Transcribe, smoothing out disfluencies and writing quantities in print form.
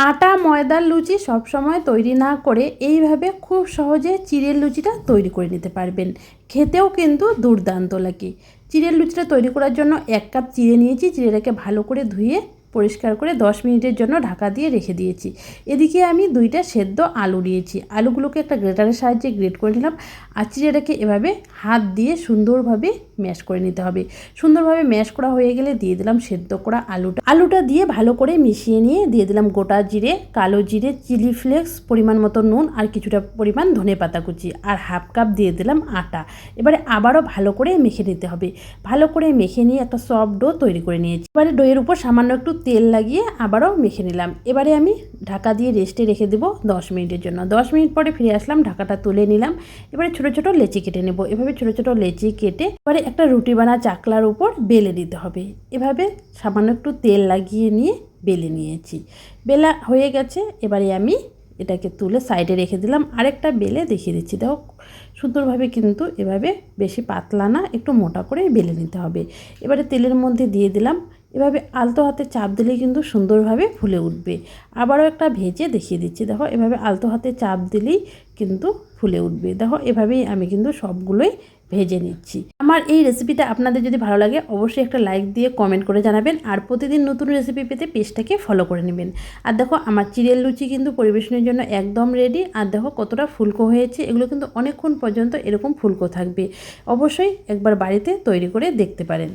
আটা ময়দার লুচি সবসময় তৈরি না করে এইভাবে খুব সহজে চিড়ের লুচিটা তৈরি করে নিতে পারবেন। খেতেও কিন্তু দুর্দান্ত লাগে। চিড়ের লুচিটা তৈরি করার জন্য 1 কাপ চিড়ে নিয়েছি। চিড়েটাকে ভালো করে ধুয়ে পরিষ্কার করে 10 মিনিটের জন্য ঢাকা দিয়ে রেখে দিয়েছি। এদিকে আমি 2টা সেদ্ধ আলু নিয়েছি। আলুগুলোকে একটা গ্রেটারের সাহায্যে গ্রেট করে নিলাম। আর চিড়েটাকে এভাবে হাত দিয়ে সুন্দরভাবে ম্যাশ করে নিতে হবে। সুন্দরভাবে ম্যাশ করা হয়ে গেলে দিয়ে দিলাম সেদ্ধ করা আলুটা দিয়ে ভালো করে মিশিয়ে নিয়ে দিয়ে দিলাম গোটা জিরে, কালো জিরে, চিলি ফ্লেক্স, পরিমাণ মতো নুন আর কিছুটা পরিমাণ ধনেপাতা কুচি আর 1/2 কাপ দিয়ে দিলাম আটা। এবারে আবারও ভালো করে মেখে নিতে হবে। ভালো করে মেখে নিয়ে একটা সফট ডো তৈরি করে নিয়েছি। এবারে ডোয়ের উপর সামান্য একটু তেল লাগিয়ে আবারও মেখে নিলাম। এবারে আমি ঢাকা দিয়ে রেস্টে রেখে দেবো 10 মিনিটের জন্য। 10 মিনিট পরে ফিরে আসলাম, ঢাকাটা তুলে নিলাম। এবারে ছোটো ছোটো লেচি কেটে নেব। এভাবে ছোটো ছোটো লেচি কেটে এবারে একটা রুটি বানা চাকলার উপর বেলে দিতে হবে। এভাবে সামান্য একটু তেল লাগিয়ে নিয়ে বেলে নিয়েছি। বেলা হয়ে গেছে। এবারে আমি এটাকে তুলে সাইডে রেখে দিলাম। আরেকটা বেলে দেখিয়ে দিচ্ছি। দেখো সুন্দরভাবে কিন্তু এভাবে বেশি পাতলা না, একটু মোটা করে বেলে নিতে হবে। এবারে তেলের মধ্যে দিয়ে দিলাম। এভাবে আলতো হাতে চাপ দিলেই কিন্তু সুন্দরভাবে ফুলে উঠবে। আবারও একটা ভেজে দেখিয়ে দিচ্ছি। দেখো এভাবে আলতো হাতে চাপ দিলেই কিন্তু ফুলে উঠবে। দেখো এভাবেই আমি কিন্তু সবগুলোই ভেজে নিচ্ছি। আমার এই রেসিপিটা আপনাদের যদি ভালো লাগে অবশ্যই একটা লাইক দিয়ে কমেন্ট করে জানাবেন। আর প্রতিদিন নতুন রেসিপি পেতে পেজটাকে ফলো করে নেবেন। আর দেখো আমার চিড়ের লুচি কিন্তু পরিবেশনের জন্য একদম রেডি। আর দেখো কতটা ফুলকো হয়েছে। এগুলো কিন্তু অনেকক্ষণ পর্যন্ত এরকম ফুলকো থাকবে। অবশ্যই একবার বাড়িতে তৈরি করে দেখতে পারেন।